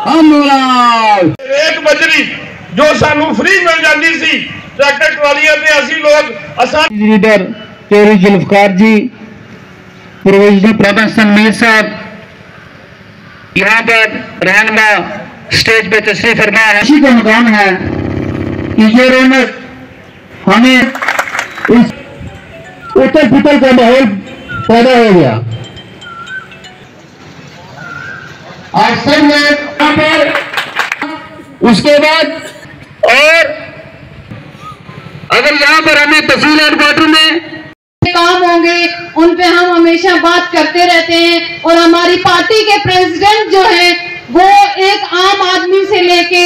रेत बजरी जो सानू फ्री मिल जाती सी ट्रैक्टर ट्रालियां ते असी लोग लीडर चौधरी जुल्फकार जी, प्रोविजनल प्रबंधन मीर साहब यहाँ पर रहनुमा स्टेज पे तशरीफ फरमा है। इसी का मकाम है कि ये रौनक हमें इस उथल पुथल का माहौल पैदा हो गया। आज सब लोग यहाँ पर उसके बाद और अगर यहाँ पर हमें तहसील हेडक्वार्टर में काम होंगे उन पे हम हमेशा बात करते रहते हैं। और हमारी पार्टी के प्रेसिडेंट जो हैं वो एक आम आदमी से लेके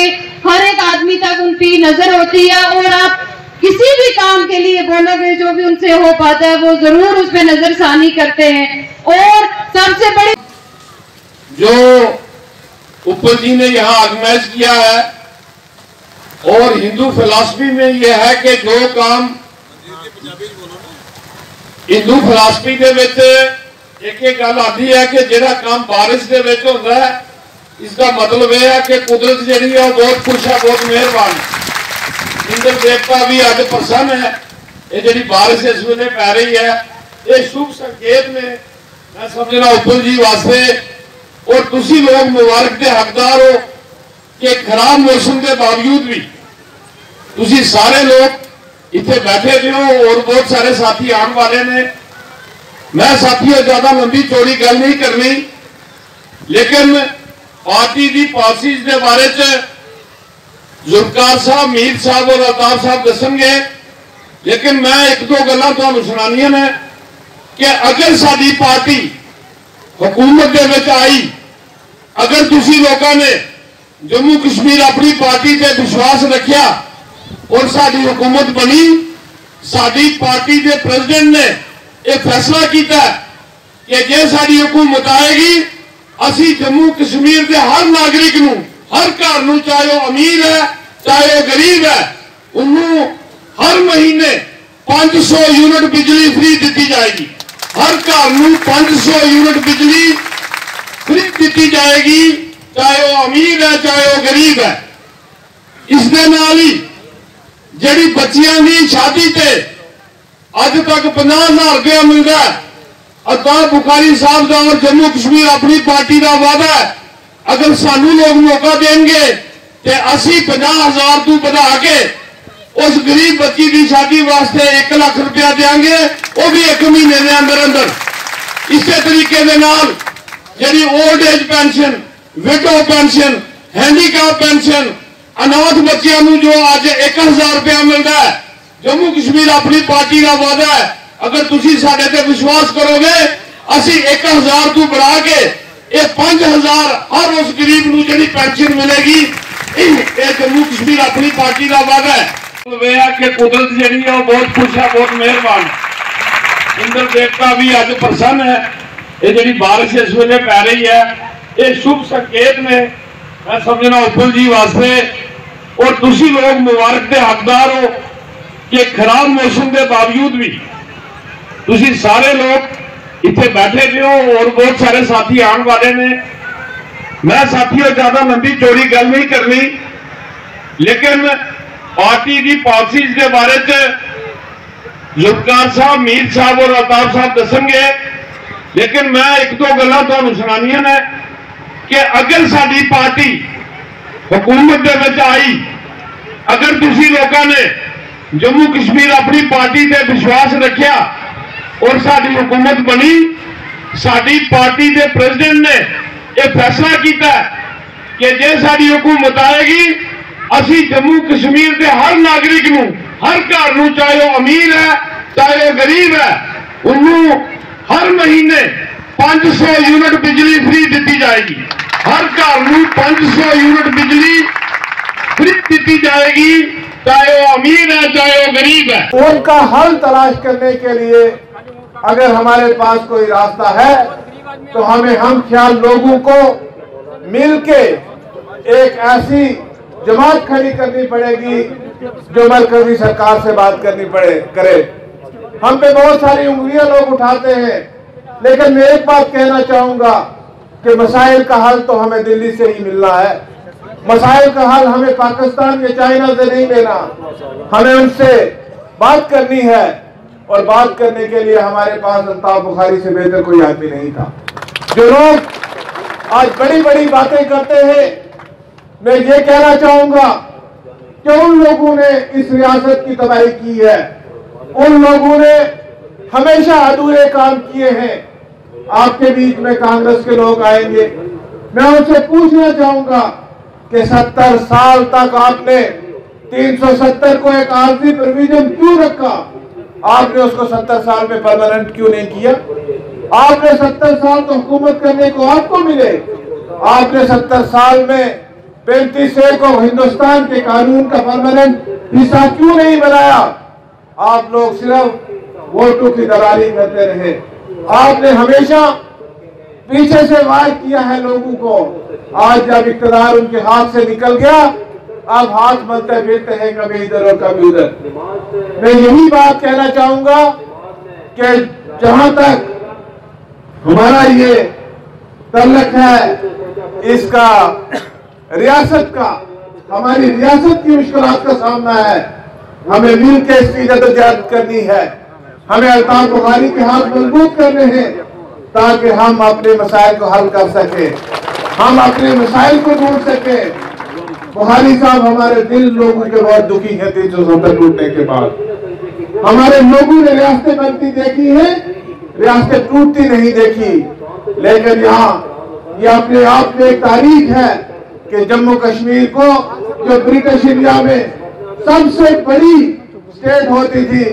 हर एक आदमी तक उनकी नजर होती है। और आप किसी भी काम के लिए बोलोगे जो भी उनसे हो पाता है वो जरूर उस पर नजरसानी करते हैं। और सबसे बड़ी जो ऊपर जी ने यहाँ ऑर्गेनाइज किया है और हिंदू फिलॉसफी में यह है कि जो काम हिंदू फिलॉसफी के एक गल आती है कि जिहड़ा काम बारिश के होता है इसका मतलब यह है कि कुदरत जी है बहुत खुश है, बहुत मेहरबान है। इंद्र देवता भी अज प्रसन्न है। ये जी बारिश इस वेले पै रही है ये शुभ संकेत ने मैं समझना उपल जी वास्ते। और तुसी लोग मुबारक के हकदार हो कि खराब मौसम के बावजूद भी तुसी सारे लोग इतने बैठे भी हो और बहुत सारे साथी आने वाले ने। मैं साथियों ज्यादा लंबी चौड़ी गल नहीं करनी, लेकिन पार्टी की पॉलिसी के बारे जुल्फकार साहब, मीर साहब और अल्ताफ साहब दसणगे। लेकिन मैं एक दो गल्लां तुहानूं सुणानियां ने कि अगर साडी पार्टी हुकूमत दे विच आई, अगर तुसी लोगों ने जम्मू कश्मीर अपनी पार्टी से विश्वास रखिया और साडी हुकूमत बनी, साडी पार्टी के प्रेसिडेंट ने यह फैसला किया कि जे साडी हुकूमत आएगी असी जम्मू कश्मीर के हर नागरिक नूं, हर घर नूं, चाहे वह अमीर है चाहे वह गरीब है, उन्होंने हर महीने 500 यूनिट बिजली फ्री दी जाएगी। हर घर नूं 500 यूनिट बिजली फ्री दी जाएगी, चाहे वह अमीर है चाहे वह गरीब है। इस दे नाल ही जिहड़ी बच्चियां की शादी ते अज तक 50,000 रुपया मिलता है। अल्ताफ बुखारी साहब का और जम्मू कश्मीर अपनी पार्टी का वादा है अगर सानू लोग मौका देंगे तो असी 50,000 तू बढ़ा के उस गरीब बच्ची की शादी वास्ते 1 लाख रुपया देंगे, वो भी 1 महीने के अंदर अंदर। इसी तरीके के नाल जिहड़ी old age pension, window pension, handicap pension, अनाथ बच्चों को जो अज 1000 रुपया मिलता है, जम्मू कश्मीर अपनी पार्टी का वादा है अगर तुसी साडे ते विश्वास करोगे असी 1000 तू बढ़ा के ये 5000 हर उस गरीब को जिहड़ी पेंशन मिलेगी। ये जम्मू कश्मीर अपनी पार्टी का वादा है। कि कुदरत जी है बहुत खुश है, बहुत मेहरबान है। इंद्र देवता भी अज प्रसन्न है। ये जी बारिश इस वेले पै रही है ये शुभ संकेत ने मैं समझना उपल जी वास्ते। और तुसी लोग मुबारक के हकदार हो कि खराब मौसम के बावजूद भी तुसी सारे लोग इतने बैठे भी हो और बहुत सारे साथी आने वाले ने। मैं साथियों ज्यादा लंबी चौड़ी गल नहीं करनी, लेकिन पार्टी की पॉलिसी के बारे जुल्फकार साहब, मीर साहब और अल्ताफ साहब दसणगे। लेकिन मैं एक दो गल्लां तुहानूं सुणानियां ने कि अगर साडी पार्टी हुकूमत दे विच आई, अगर तुसी लोगों ने जम्मू कश्मीर अपनी पार्टी से विश्वास रखिया और साडी हुकूमत बनी, साडी पार्टी के प्रेसिडेंट ने यह फैसला किया कि जे साडी हुकूमत आएगी असी जम्मू कश्मीर के हर नागरिक नूं, हर घर नूं, चाहे वह अमीर है चाहे वह गरीब है, उन्होंने हर महीने 500 यूनिट बिजली फ्री दी जाएगी। हर घर नूं 500 यूनिट बिजली फ्री दी जाएगी, चाहे वो अमीर है चाहे वो गरीब है। उनका हल तलाश करने के लिए अगर हमारे पास कोई रास्ता है तो हमें हम ख्याल लोगों को मिलके एक ऐसी जमात खड़ी करनी पड़ेगी जो मरकजी सरकार से बात करनी करे। हम पे बहुत सारी उंगलियां लोग उठाते हैं, लेकिन मैं एक बात कहना चाहूंगा कि मसाइल का हल तो हमें दिल्ली से ही मिलना है। मसाइल का हल हमें पाकिस्तान या चाइना से नहीं लेना, हमें उनसे बात करनी है। और बात करने के लिए हमारे पास अल्ताफ बुखारी से बेहतर कोई आदमी नहीं था। जो लोग आज बड़ी बड़ी बातें करते हैं, मैं ये कहना चाहूंगा कि उन लोगों ने इस रियासत की तबाही की है, उन लोगों ने हमेशा अधूरे काम किए हैं। आपके बीच में कांग्रेस के लोग आएंगे, मैं उनसे पूछना चाहूंगा कि 70 साल तक आपने 370 को एक आर्जी प्रोविजन क्यों रखा? आपने उसको 70 साल में परमानेंट क्यों नहीं किया? आपने 70 साल तो हुकूमत करने को आपको मिले, आपने 70 साल में 35A को हिंदुस्तान के कानून का परमानेंट हिस्सा क्यों नहीं बनाया? आप लोग सिर्फ वोटों की दलाली करते रहे। आपने हमेशा पीछे से वार किया है लोगों को। आज जब इख्तियार उनके हाथ से निकल गया, अब हाथ मलते फिरते हैं, कभी इधर और कभी उधर। मैं यही बात कहना चाहूंगा कि जहां तक हमारा ये तल्लक है इसका रियासत का, हमारी रियासत की मुश्किलात का सामना है, हमें मिलकर इसकी जद्दोजहद करनी है। हमें अल्ताफ बुखारी के हाथ मजबूत करने हैं ताकि हम अपने मसाइल को हल कर सके, हम अपने मसाइल को ढूंढ सके। बुखारी साहब, हमारे दिल लोगों के बहुत दुखी हैं 370 टूटने के बाद। हमारे लोगों ने रियासतें बनती देखी है, रियासतें टूटती नहीं देखी। लेकिन यहाँ ये अपने आप में एक तारीख है कि जम्मू कश्मीर को, जो ब्रिटिश इंडिया में सबसे बड़ी स्टेट होती थी,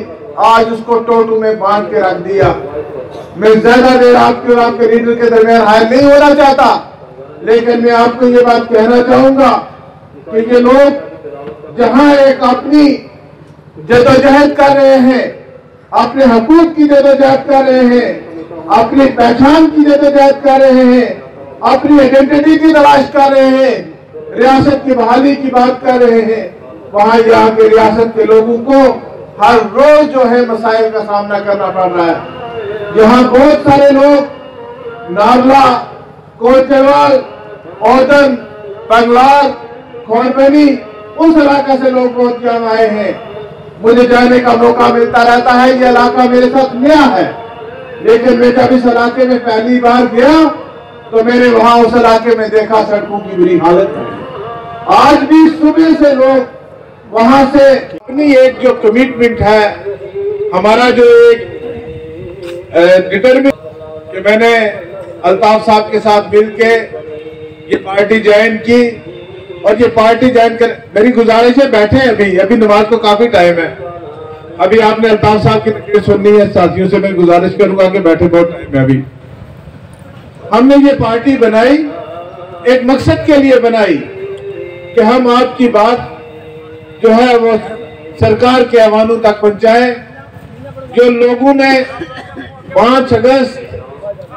आज उसको टोटू में बांट के रख दिया। मैं ज्यादा देर आपके और आपके लीडर के दरमियान हायर नहीं होना चाहता, लेकिन मैं आपको ये बात कहना चाहूंगा कि ये लोग जहां एक अपनी जद्दोजहद कर रहे हैं, अपने हकूक की जद्दोजहद कर रहे हैं, अपनी पहचान की जद्दोजहद कर रहे हैं, अपनी आइडेंटिटी की तलाश कर रहे हैं, रियासत की बहाली की बात कर रहे हैं, वहां यहाँ के रियासत के लोगों को हर रोज जो है मसाइल का सामना करना पड़ रहा है। यहाँ बहुत सारे लोग नारला, कोचरवाल, औदन, बंगलार, खोरबनी, उस इलाका से लोग बहुत यहाँ आए हैं। मुझे जाने का मौका मिलता रहता है, ये इलाका मेरे साथ नया है, लेकिन मैं जब इस इलाके में पहली बार गया तो मैंने वहां उस इलाके में देखा सड़कों की बुरी हालत है। आज भी सुबह से लोग वहां से अपनी एक जो कमिटमेंट है, हमारा जो एक डिटरमिनेशन कि मैंने अल्ताफ साहब के साथ मिलके ये पार्टी ज्वाइन की, और ये पार्टी ज्वाइन कर, मेरी गुजारिश है बैठे हैं, अभी नमाज को काफी टाइम है, अभी आपने अल्ताफ साहब की तकरीर सुननी है। साथियों से मैं गुजारिश करूंगा कि बैठे, बहुत टाइम है। अभी हमने ये पार्टी बनाई एक मकसद के लिए बनाई कि हम आपकी बात जो है वो सरकार के ऐवानों तक पहुंचाए। जो लोगों ने 5 अगस्त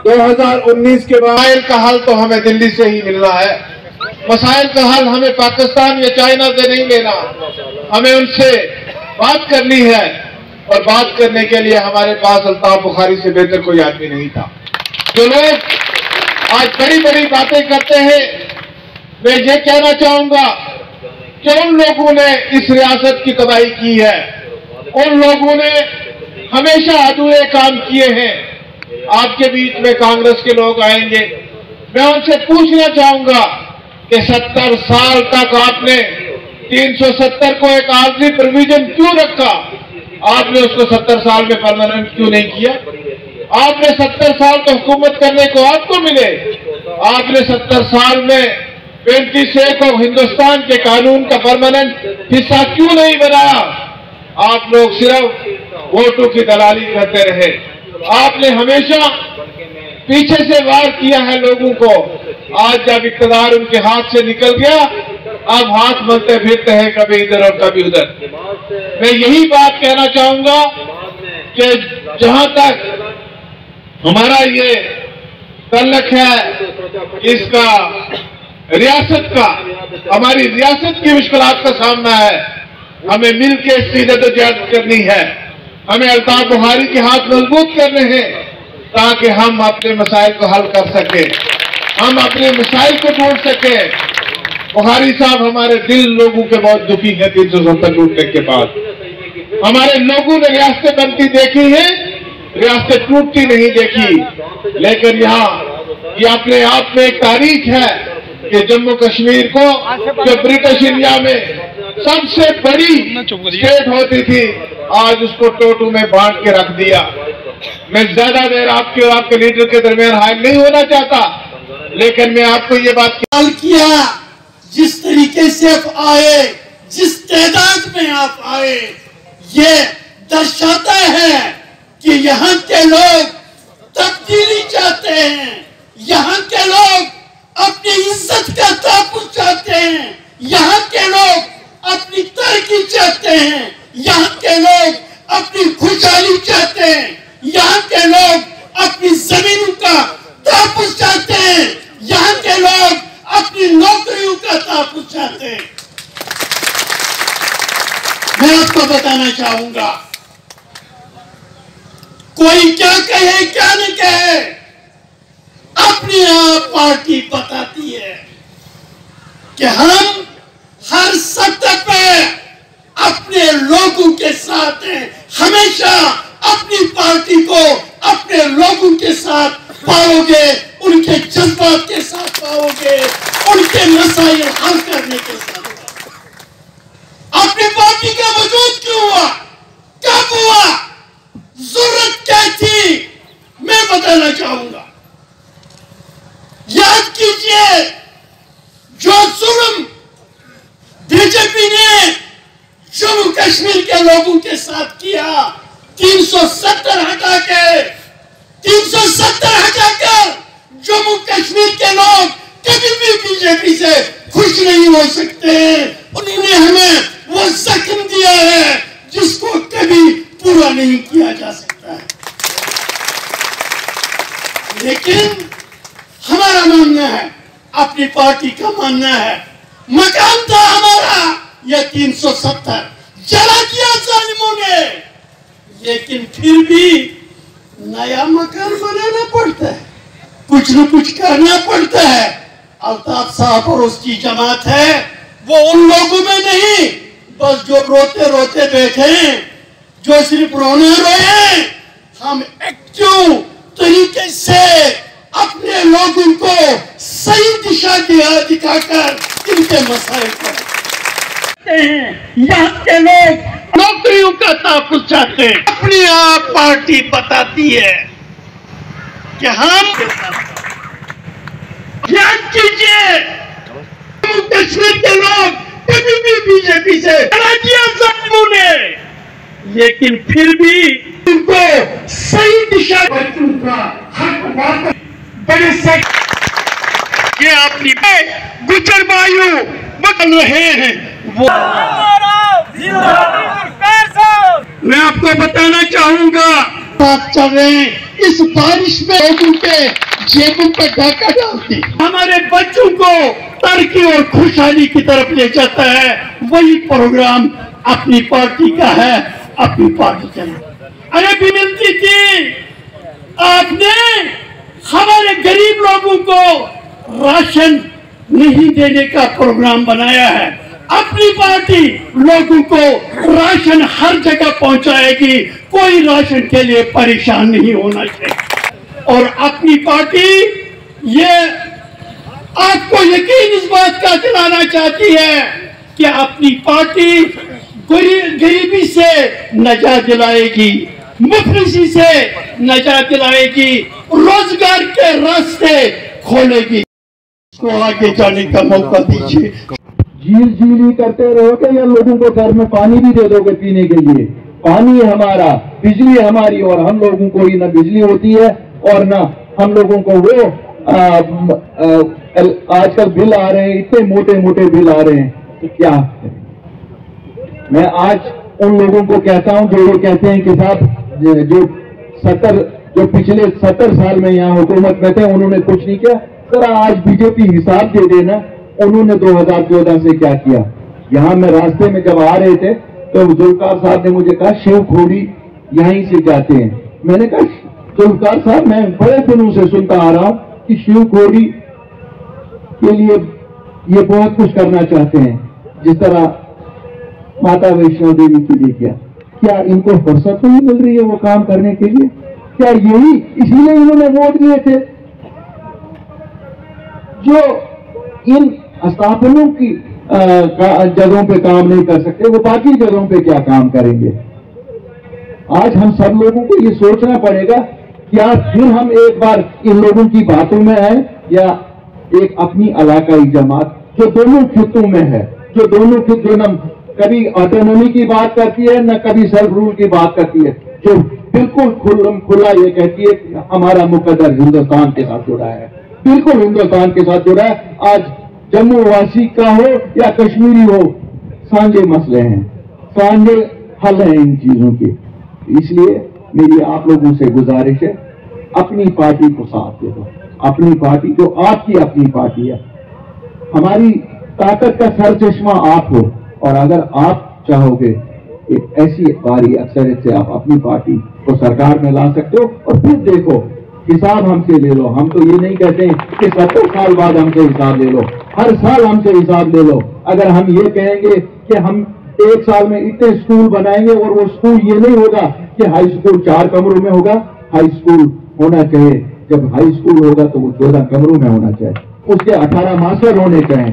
2019 के बाद मसाइल का हल तो हमें दिल्ली से ही मिलना है, मसाइल का हल हमें पाकिस्तान या चाइना से नहीं लेना, हमें उनसे बात करनी है। और बात करने के लिए हमारे पास अल्ताफ बुखारी से बेहतर कोई आदमी नहीं था। जो लोग आज बड़ी बड़ी बातें करते हैं, मैं ये कहना चाहूंगा कि उन लोगों ने इस रियासत की तबाही की है, उन लोगों ने हमेशा अधूरे काम किए हैं। आपके बीच में कांग्रेस के लोग आएंगे, मैं उनसे पूछना चाहूंगा कि 70 साल तक आपने 370 को एक आर्जी प्रोविजन क्यों रखा? आपने उसको 70 साल में परमानेंट क्यों नहीं किया? आपने 70 साल तो हुकूमत करने को आपको मिले, आपने 70 साल में 35A को हिंदुस्तान के कानून का परमानेंट हिस्सा क्यों नहीं बनाया? आप लोग सिर्फ वोटों की दलाली करते रहे। आपने हमेशा पीछे से वार किया है लोगों को। आज जब इख्तियार उनके हाथ से निकल गया, अब हाथ मलते फिरते हैं, कभी इधर और कभी उधर। मैं यही बात कहना चाहूंगा कि जहां तक हमारा ये तल्लक है इसका रियासत का, हमारी रियासत की मुश्किलात का सामना है, हमें मिलकर इसकी जद्दोजहद करनी है। हमें अल्ताफ बुखारी के हाथ मजबूत करने हैं ताकि हम अपने मसाइल को हल कर सके, हम अपने मसाइल को ढूंढ सके। बुखारी साहब हमारे दिल लोगों के बहुत दुखी है 370 टूटने के बाद। हमारे लोगों ने रियासतें बनती देखी है, रियासतें टूटती नहीं देखी। लेकिन यहाँ ये अपने आप में एक तारीख है कि जम्मू कश्मीर को जो ब्रिटिश इंडिया में सबसे बड़ी स्टेट होती थी, आज उसको टोटू में बांट के रख दिया। मैं ज्यादा देर आपके और आपके लीडर के दरमियान हायल नहीं होना चाहता, लेकिन मैं आपको ये बात किया, जिस तरीके से आप आए, जिस तादाद में आप आए, ये दर्शाता है कि यहाँ के लोग तब्दीली चाहते हैं, यहाँ के लोग अपनी इज्जत का तहफ़्फ़ुज़ चाहते हैं, यहाँ के लोग अपनी तरक्की चाहते हैं, यहाँ के लोग अपनी खुशहाली चाहते हैं, यहाँ के लोग अपनी जमीनों का तहफ़्फ़ुज़ चाहते हैं, यहाँ के लोग अपनी नौकरियों का तहफ़्फ़ुज़ चाहते हैं। मैं आपको बताना चाहूंगा, कोई क्या कहे क्या न कहे, अपनी आप पार्टी बताती है कि हम हर सतह पे अपने लोगों के साथ हैं। हमेशा अपनी पार्टी को अपने लोगों के साथ पाओगे, उनके जज्बात के साथ पाओगे, उनके मसाइल हल करने के साथ। अपनी पार्टी का वजूद क्यों हुआ, कब हुआ, जरूरत क्या थी, मैं बताना चाहूंगा। याद कीजिए, जो जुल्म बीजेपी ने जम्मू कश्मीर के लोगों के साथ किया, 370 हटाकर जम्मू कश्मीर के लोग कभी भी बीजेपी से खुश नहीं हो सकते। उन्होंने हमें वो जख्म दिया है जिसको कभी पूरा नहीं किया जा सकता है। लेकिन हमारा मानना है, अपनी पार्टी का मानना है, मकान था हमारा यह 370 जला दिया जालिमों ने, लेकिन फिर भी नया मकान बनाना पड़ता है, कुछ न कुछ करना पड़ता है। अल्ताफ साहब और उसकी जमात है, वो उन लोगों में नहीं, बस जो रोते रोते बैठे हैं, जो सिर्फ रोने रोए। हम एक्टिव तरीके से अपने लोगों को सही दिशा दिखाकर इनके मसाइल पर यहाँ के लोग नौकरियों का तहफ़्फ़ुज़ चाहते हैं। अपनी आप पार्टी बताती है कि हम याद कीजिए, कश्मीर के लोग कभी भी बीजेपी से लड़ा दिया जालिमों ने, लेकिन फिर भी उनको सही दिशा का हक वापस बड़े से ये अपनी गुजर वायु बदल रहे हैं। वो मैं आपको बताना चाहूंगा, बात चल रहे हैं, इस बारिश में लोगों के जेबों पर डाका डालती हमारे बच्चों को तरक्की और खुशहाली की तरफ ले जाता है। वही प्रोग्राम अपनी पार्टी का है, अपनी पार्टी चला। अरे भी मिलती थी, आपने हमारे गरीब लोगों को राशन नहीं देने का प्रोग्राम बनाया है। अपनी पार्टी लोगों को राशन हर जगह पहुंचाएगी, कोई राशन के लिए परेशान नहीं होना चाहिए। और अपनी पार्टी ये आपको यकीन इस बात का दिलाना चाहती है कि अपनी पार्टी गरीबी से नजात दिलाएगी, मुफलिसी से नजात दिलाएगी, रोजगार के रास्ते खोलेगी। को आगे जाने का मौका दीजिए। झील करते रहोगे या लोगों को घर में पानी भी दे दोगे पीने के लिए? पानी हमारा, बिजली हमारी, और हम लोगों को ही ना बिजली होती है और ना हम लोगों को वो आजकल बिल आ रहे हैं, इतने मोटे मोटे बिल आ रहे हैं, तो क्या मैं आज उन लोगों को कहता हूं जो ये कहते हैं कि साहब जो पिछले 70 साल में यहाँ हुकूमत में थे उन्होंने कुछ नहीं किया। जरा आज बीजेपी हिसाब दे देना उन्होंने 2014 से क्या किया। यहाँ मैं रास्ते में जब आ रहे थे तो जुल्फकार साहब ने मुझे कहा शिव खोड़ी यहीं से जाते हैं। मैंने कहा जुल्फकार साहब मैं बड़े दिनों से सुनता आ रहा हूँ कि शिव खोड़ी के लिए ये बहुत कुछ करना चाहते हैं, जिस तरह माता वैष्णो देवी के लिए किया। क्या इनको फुर्सत नहीं मिल रही है वो काम करने के लिए? क्या यही इसीलिए इन्होंने वोट दिए थे? जो इन स्थापनों की जगहों पे काम नहीं कर सकते, वो बाकी जगहों पे क्या काम करेंगे? आज हम सब लोगों को ये सोचना पड़ेगा, क्या फिर हम एक बार इन लोगों की बातों में आए, या एक अपनी इलाकाई जमात जो दोनों खित्तों में है, जो दोनों खित्तों न कभी ऑटोनॉमी की बात करती है न कभी सेल्फ रूल की बात करती है, जो बिल्कुल खुला ये कहती है कि हमारा मुकद्दर हिंदुस्तान के साथ जुड़ा है, बिल्कुल हिंदुस्तान के साथ जुड़ा है। आज जम्मू वासी का हो या कश्मीरी हो, सांझे मसले हैं, सांझे हल हैं इन चीजों के। इसलिए मेरी आप लोगों से गुजारिश है, अपनी पार्टी को साथ दे दो, अपनी पार्टी जो आपकी अपनी पार्टी है। हमारी ताकत का सर चश्मा आप हो, और अगर आप चाहोगे एक ऐसी भारी अक्सरियत से आप अपनी पार्टी को सरकार में ला सकते हो, और फिर देखो हिसाब हमसे ले लो। हम तो ये नहीं कहते कि 70 साल बाद हमसे हिसाब ले लो, हर साल हमसे हिसाब ले लो। अगर हम ये कहेंगे कि हम एक साल में इतने स्कूल बनाएंगे, और वो स्कूल ये नहीं होगा कि हाई स्कूल 4 कमरों में होगा, हाई स्कूल होना चाहिए, जब हाई स्कूल होगा तो वो 14 कमरों में होना चाहिए, उसके 18 मास्टर होने चाहिए।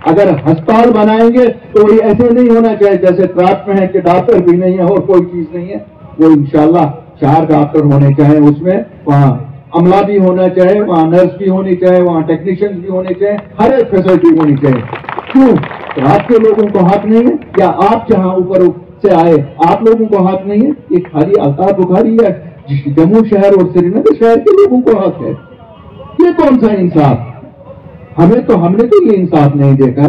अगर अस्पताल बनाएंगे तो ये ऐसे नहीं होना चाहिए जैसे ट्रैप में है कि डॉक्टर भी नहीं है और कोई चीज नहीं है, वो इंशाल्लाह 4 डॉक्टर होने चाहिए, उसमें वहाँ अमला भी होना चाहिए, वहाँ नर्स भी होनी चाहिए, वहाँ टेक्नीशियंस भी होने चाहिए, हर एक फैसिलिटी होनी चाहिए। क्यों? तो आपके लोगों को हक नहीं है, या आप जहाँ ऊपर से आए आप लोगों को हक नहीं है? ये खाली अल्ताफ बुखारी या जम्मू शहर और श्रीनगर शहर के लोगों को हक है? ये कौन सा इंसाफ? हमने तो ये इंसाफ नहीं देखा।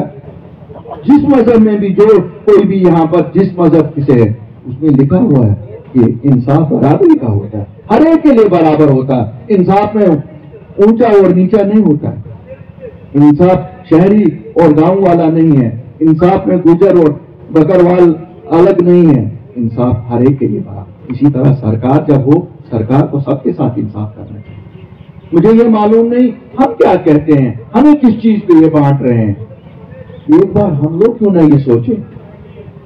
जिस मजहब में भी जो कोई भी यहाँ पर जिस मजहब से है, उसमें लिखा हुआ है कि इंसाफ बराबरी का होता है, हर एक के लिए बराबर होता है। इंसाफ में ऊंचा और नीचा नहीं होता है। इंसाफ शहरी और गांव वाला नहीं है, इंसाफ में गुजर और बकरवाल अलग नहीं है, इंसाफ हर एक के लिए बराबर। इसी तरह सरकार जब हो, सरकार को सबके साथ इंसाफ करना चाहिए। मुझे ये मालूम नहीं हम क्या कहते हैं, हमें किस चीज पे ये बांट रहे हैं। एक बार हम लोग क्यों ना ये सोचें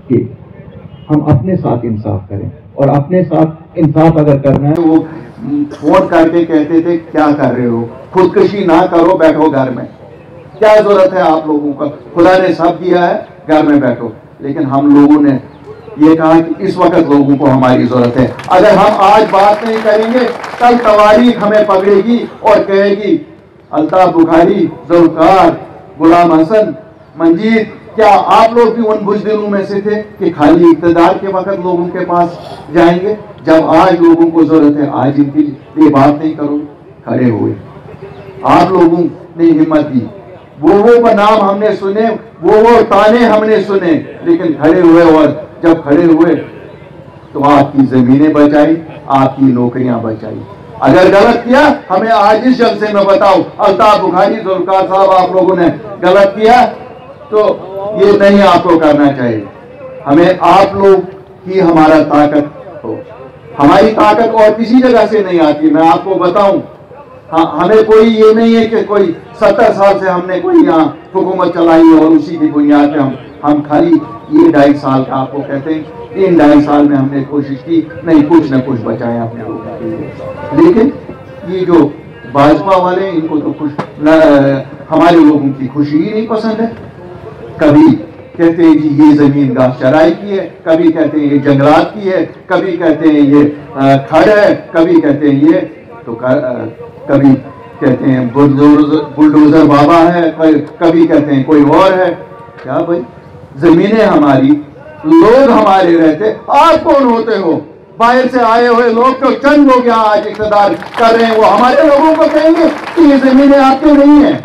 कि हम अपने साथ इंसाफ करें, और अपने साथ इंसाफ अगर करना है तो वो फोन करके कहते थे क्या कर रहे हो, खुदकुशी ना करो, बैठो घर में, क्या जरूरत है आप लोगों का, खुदा ने सब दिया है, घर में बैठो। लेकिन हम लोगों ने ये कहा कि इस वक्त लोगों को हमारी जरूरत है। अगर हम आज बात नहीं करेंगे, कल तवारीख हमें पकड़ेगी और कहेगी अल्ताफ बुखारी, ज़ुल्फ़िकार, गुलाम हसन, मंजीर, क्या आप लोग भी उन बुज़दिलों में से थे कि खाली इक़्तिदार के वक्त लोगों के पास जाएंगे? जब आज लोगों को जरूरत है, आज इनकी ये बात नहीं करो, खड़े हुए। आप लोगों ने हिम्मत दी, वो नाम हमने सुने, वो ताने हमने सुने, लेकिन खड़े हुए, और जब खड़े हुए तो आपकी जमीनें बचाई, आपकी नौकरियां बचाई। अगर गलत किया, हमें आज इस जलसे में बताओ, अल्ताफ बुखारी, ज़ुल्फ़िकार साहब, आप लोगों ने गलत किया तो ये नहीं आपको करना चाहिए। हमें आप लोग ही हमारा ताकत हो, हमारी ताकत और किसी जगह से नहीं आती। मैं आपको बताऊं, हमें कोई ये नहीं है कि कोई 70 साल से हमने कोई यहाँ हुकूमत चलाई और उसी की बुनियाद पे हम खाली ये 2.5 साल का आपको कहते हैं, इन 2.5 साल में हमने कोशिश की नहीं, कुछ न कुछ बचाए अपने लोगों के लिए। लेकिन ये जो भाजपा वाले, इनको तो हमारे लोगों की खुशी ही नहीं पसंद है। कभी कहते हैं जी ये जमीन घास चराई की है, कभी कहते हैं ये जंगलात की है, कभी कहते हैं ये खड़ है, कभी कहते हैं ये तो कभी कहते हैं बुलडोजर बाबा है, कभी कहते हैं कोई और है। क्या भाई, जमीनें हमारी, लोग हमारे रहते, आप कौन होते हो? बाहर से आए हुए लोग तो चंद लोग यहाँ आज इक़्तिदार कर रहे हैं, वो हमारे लोगों को कहेंगे कि ये जमीनें आपकी नहीं है।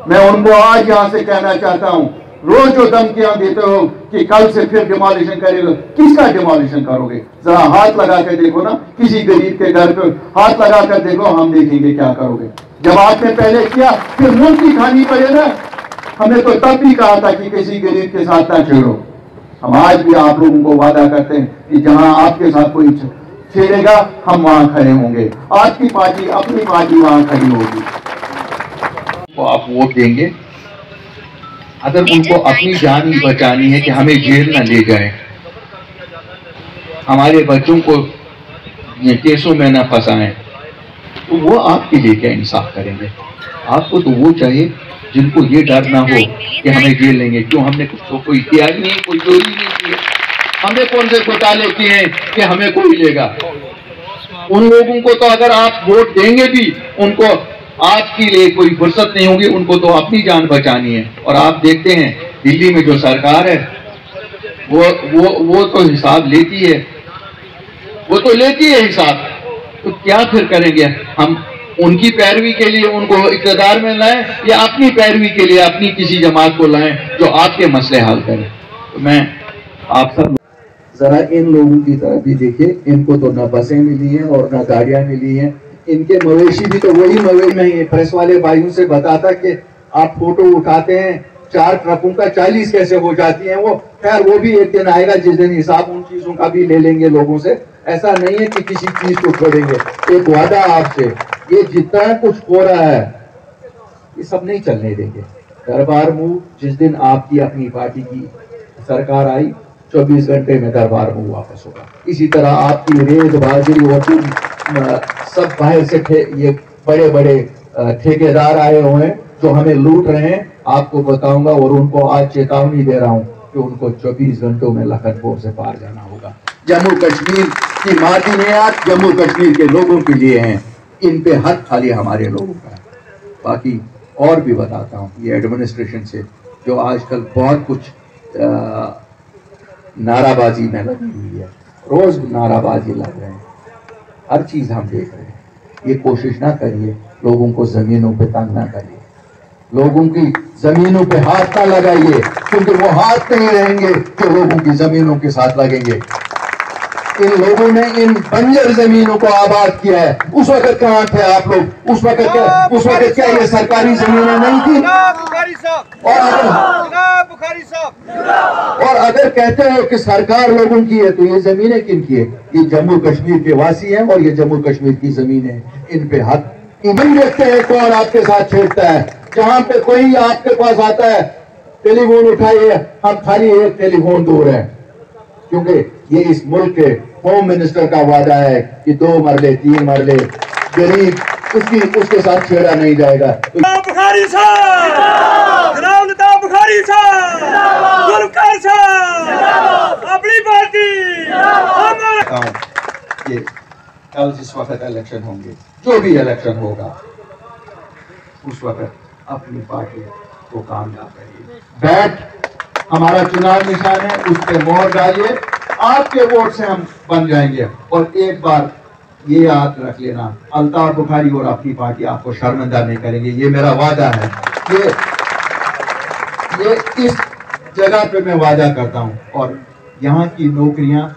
मैं उनको आज यहाँ से कहना चाहता हूँ, रोज जो धमकियां देते हो कि कल से फिर डिमोलिशन करेगा, किसका डिमोलिशन करोगे? जरा हाथ लगा कर देखो ना, किसी गरीब के घर पे हाथ लगा कर देखो, हम देखेंगे क्या करोगे। जब आपने पहले किया फिर मुंह की खानी पड़े ना। हमने तो तब भी कहा था कि किसी गरीब के साथ ना छेड़ो। हम आज भी आप लोगों को वादा करते हैं कि जहां आपके साथ कोई छेड़ेगा हम वहां खड़े होंगे, आपकी पार्टी अपनी पार्टी वहां खड़ी होगी। तो आप वोट देंगे अगर उनको अपनी जान ही बचानी है कि हमें जेल न ले जाए, हमारे बच्चों को केसों में न फंसाएं, तो वो आपके लिए क्या इंसाफ करेंगे? आपको तो वो चाहिए जिनको ये डर ना हो कि हमें जेल लेंगे। क्यों? हमने कुछ तो कोई किया ही नहीं, कोई चोरी नहीं की, हमने कौन से घोटाले किए हैं कि हमें कोई लेगा? उन लोगों को तो अगर आप वोट देंगे भी, उनको आपके लिए कोई फुर्सत नहीं होगी, उनको तो अपनी जान बचानी है। और आप देखते हैं दिल्ली में जो सरकार है वो तो हिसाब लेती है, वो तो लेती है हिसाब। तो क्या फिर करेंगे हम? उनकी पैरवी के लिए उनको इक़्तिदार में लाएं या अपनी पैरवी के लिए अपनी किसी जमात को लाएं जो आपके मसले हल करे? तो मैं आप सब जरा इन लोगों की तरफ भी देखिए, इनको तो न बसें मिली हैं और न गाड़ियां मिली हैं। इनके मवेशी भी तो वही मवेशी में प्रेस वाले भाइयों से बताता कि आप फोटो उठाते हैं 4 ट्रकों का 40 कैसे हो जाती हैं वो। खैर वो भी एक दिन आएगा जिस दिन हिसाब उन चीजों का भी ले लेंगे लोगों से। ऐसा नहीं है कि किसी चीज को छोड़ेंगे। एक वादा आपसे, ये जितना कुछ हो रहा है ये सब नहीं चलने देंगे। दरबार मूव जिस दिन आपकी अपनी पार्टी की सरकार आई, 24 घंटे में दरबार मूव वापस होगा। इसी तरह आपकी रेत बाजरी और सब बाहर से ये बड़े बड़े ठेकेदार आए हुए हैं जो हमें लूट रहे हैं, आपको बताऊंगा और उनको आज चेतावनी दे रहा हूं कि उनको 24 घंटों में लखनपुर से पार जाना होगा। जम्मू कश्मीर की माटी में आज जम्मू कश्मीर के लोगों के लिए हैं, इन पे हक खाली हमारे लोगों का है। बाकी और भी बताता हूँ, ये एडमिनिस्ट्रेशन से जो आजकल बहुत कुछ नाराबाजी में लगी हुई है, रोज नाराबाजी लग रहे हैं, हर चीज हम देख रहे हैं। ये कोशिश ना करिए लोगों को जमीनों पे तंग ना करिए, लोगों की जमीनों पे हाथ ना लगाइए, क्योंकि वो हाथ नहीं रहेंगे जो लोगों की जमीनों के साथ लगेंगे। इन लोगों ने इन बंजर जमीनों को आबाद किया है। उस वक्त कहाँ थे आप लोग? उस वक्त क्या ये सरकारी जमीनें नहीं थी? और अगर कहते हो कि सरकार लोगों की है तो ये जमीनें किन की है? ये जम्मू कश्मीर के वासी हैं और ये जम्मू कश्मीर की जमीनें, इन पे हक नहीं देखते हैं। कौन आपके साथ छेड़ता है? जहां पे कोई आपके पास आता है, टेलीफोन उठाइए, हम खाली एक टेलीफोन दूर है, क्योंकि ये इस मुल्क के होम मिनिस्टर का वादा है कि 2 मरले 3 मरले गरीब उसके साथ छेड़ा नहीं जाएगा। बुखारी साहब, बुखारी साहब, अपनी पार्टी। ये कल जिस वक्त इलेक्शन होंगे, जो भी इलेक्शन होगा, उस वक्त अपनी पार्टी को कामयाब करिए। बैट हमारा चुनाव निशान है, उस पर मोहर डालिए, आपके वोट से हम बन जाएंगे। और एक बार ये याद रख लेना, अल्ताफ बुखारी और अपनी पार्टी आपको शर्मिंदा नहीं करेंगे, ये मेरा वादा है। ये इस जगह पे मैं वादा करता हूँ, और यहाँ की नौकरियां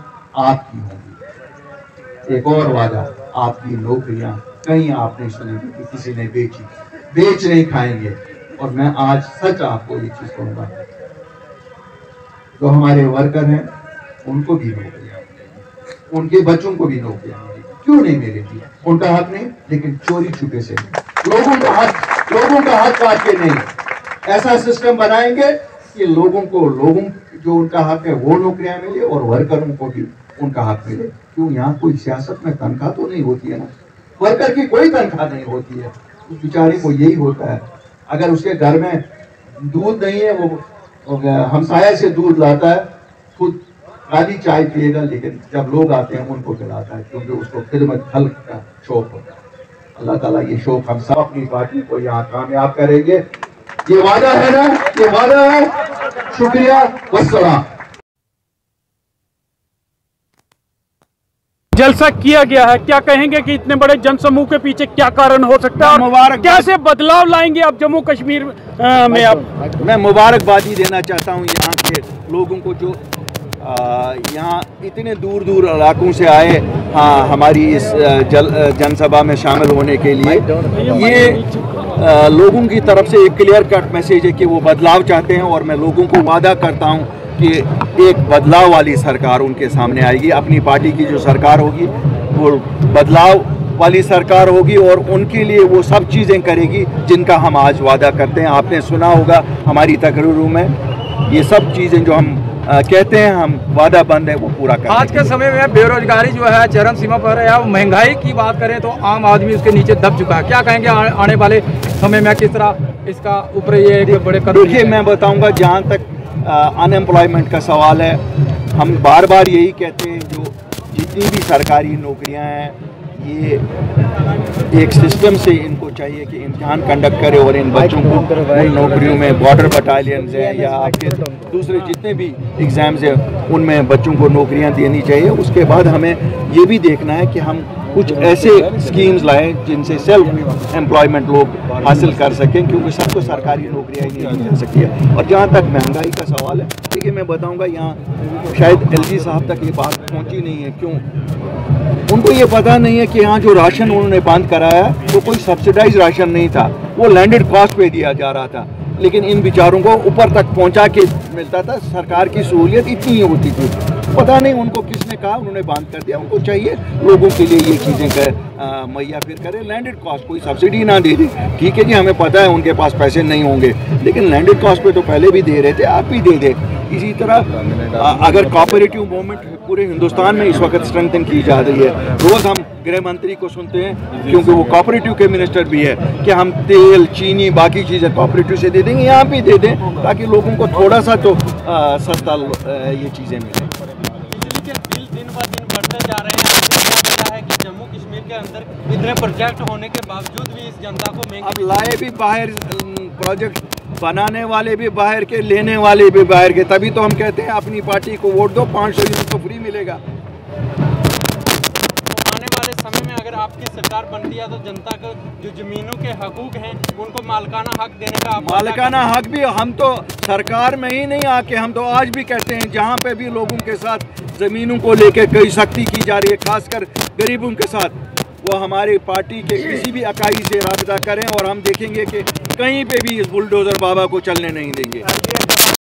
आपकी होंगी। एक और वादा, आपकी नौकरियां कहीं आपने सुनी कि किसी ने बेच नहीं खाएंगे। और मैं आज सच आपको ये चीज कहूंगा, जो हमारे वर्कर हैं उनको भी नौकरियां, उनके बच्चों को भी नौकरियां मिली। क्यों नहीं मिलेगी? उनका हक नहीं, लेकिन चोरी छुपे से नहीं। लोगों का हक काट के नहीं। ऐसा सिस्टम बनाएंगे कि लोगों जो उनका हक है वो नौकरियां मिले और वर्करों को भी उनका हक मिले। क्यों? यहाँ कोई सियासत में तनख्वाह तो नहीं होती है ना, वर्कर की कोई तनख्वाह नहीं होती है। उस बेचारे को यही होता है, अगर उसके घर में दूध नहीं है, वो हमसाया से दूध लाता है, खुद खाली चाय पिएगा, लेकिन जब लोग आते हैं उनको पिलाता है, क्योंकि उसको खिदमत खल्क का शौक होता है। अल्लाह ताला ये शौक हम सब अपनी पार्टी को यहाँ कामयाब करेंगे। ये वादा है ना, ये वादा है। शुक्रिया, वस्सलाम। जलसा किया गया है, क्या कहेंगे कि इतने बड़े जनसमूह के पीछे क्या कारण हो सकता है? मुबारक, कैसे बदलाव लाएंगे आप जम्मू कश्मीर में? आप मैं मुबारकबादी देना चाहता हूं यहाँ के लोगों को जो यहाँ इतने दूर दूर इलाकों से आए हमारी इस जनसभा में शामिल होने के लिए। ये लोगों की तरफ से एक क्लियर कट मैसेज है कि वो बदलाव चाहते हैं, और मैं लोगों को वादा करता हूँ कि एक बदलाव वाली सरकार उनके सामने आएगी। अपनी पार्टी की जो सरकार होगी वो बदलाव वाली सरकार होगी और उनके लिए वो सब चीज़ें करेगी जिनका हम आज वादा करते हैं। आपने सुना होगा हमारी तकरीरों में ये सब चीज़ें जो हम कहते हैं हम वादा बंद है वो पूरा करें। आज के समय में बेरोजगारी जो है चरम सीमा पर है। महंगाई की बात करें तो आम आदमी उसके नीचे दब चुका है। क्या कहेंगे आने वाले समय में किस तरह इसका ऊपर ये एक बड़े कदम? देखिए, मैं बताऊंगा जहाँ तक अनएम्प्लॉयमेंट का सवाल है, हम बार बार यही कहते हैं जो जितनी भी सरकारी नौकरियाँ हैं ये एक सिस्टम से इनको चाहिए कि इम्तिहान कंडक्ट करे और इन बच्चों को उन नौकरियों में बॉर्डर बटालियंस हैं या आपके दूसरे जितने भी एग्ज़ाम्स हैं उनमें बच्चों को नौकरियां देनी चाहिए। उसके बाद हमें ये भी देखना है कि हम कुछ ऐसे स्कीम्स लाएं जिनसे सेल्फ एम्प्लॉयमेंट लोग हासिल कर सकें, क्योंकि सबको सरकारी नौकरियां ही नहीं मिल सकती है। और जहाँ तक महंगाई का सवाल है, देखिए मैं बताऊँगा यहाँ शायद LG साहब तक ये बात पहुँची नहीं है। क्यों? उनको ये पता नहीं है कि यहाँ जो राशन उन्होंने बंद कराया वो कोई सब्सिडाइज राशन नहीं था, वो लैंडेड कॉस्ट पे दिया जा रहा था, लेकिन इन बेचारों को ऊपर तक पहुँचा के मिलता था। सरकार की सहूलियत इतनी ही होती थी, पता नहीं उनको किसने कहा, उन्होंने बंद कर दिया। उनको चाहिए लोगों के लिए ये चीज़ें मुहैया फिर करें, लैंडेड कॉस्ट, कोई सब्सिडी ना दे दी। ठीक है जी, हमें पता है उनके पास पैसे नहीं होंगे, लेकिन लैंडेड कॉस्ट पे तो पहले भी दे रहे थे, आप भी दे दें। इसी तरह अगर कोऑपरेटिव मूवमेंट पूरे हिंदुस्तान में इस वक्त स्ट्रेंथन की जा रही है, रोज़ हम गृह मंत्री को सुनते हैं क्योंकि वो कोऑपरेटिव के मिनिस्टर भी है कि हम तेल, चीनी, बाकी चीज़ें कोऑपरेटिव से दे देंगे, यहाँ भी दे दें ताकि लोगों को थोड़ा सा तो सस्ता ये चीज़ें मिलें। बिजली के बिल दिन ब दिन बढ़ते जा रहे हैं। आपको पता है कि जम्मू कश्मीर के अंदर इतने प्रोजेक्ट होने के बावजूद भी इस जनता को महंगी, अब लाए भी बाहर प्रोजेक्ट, बनाने वाले भी बाहर के, लेने वाले भी बाहर के, तभी तो हम कहते हैं अपनी पार्टी को वोट दो, 500 यूनिट तो फ्री मिलेगा। तो आने वाले समय में अगर आपकी सरकार बनती है तो जनता को जो जमीनों के हकूक हैं उनको मालिकाना हक देने का, मालिकाना हक भी हम तो सरकार में ही नहीं आके, हम तो आज भी कहते हैं जहाँ पे भी लोगों के साथ ज़मीनों को लेकर कई सख्ती की जा रही है, खासकर गरीबों के साथ, वो हमारी पार्टी के किसी भी इकाई से राब्ता करें और हम देखेंगे कि कहीं पे भी इस बुलडोज़र बाबा को चलने नहीं देंगे।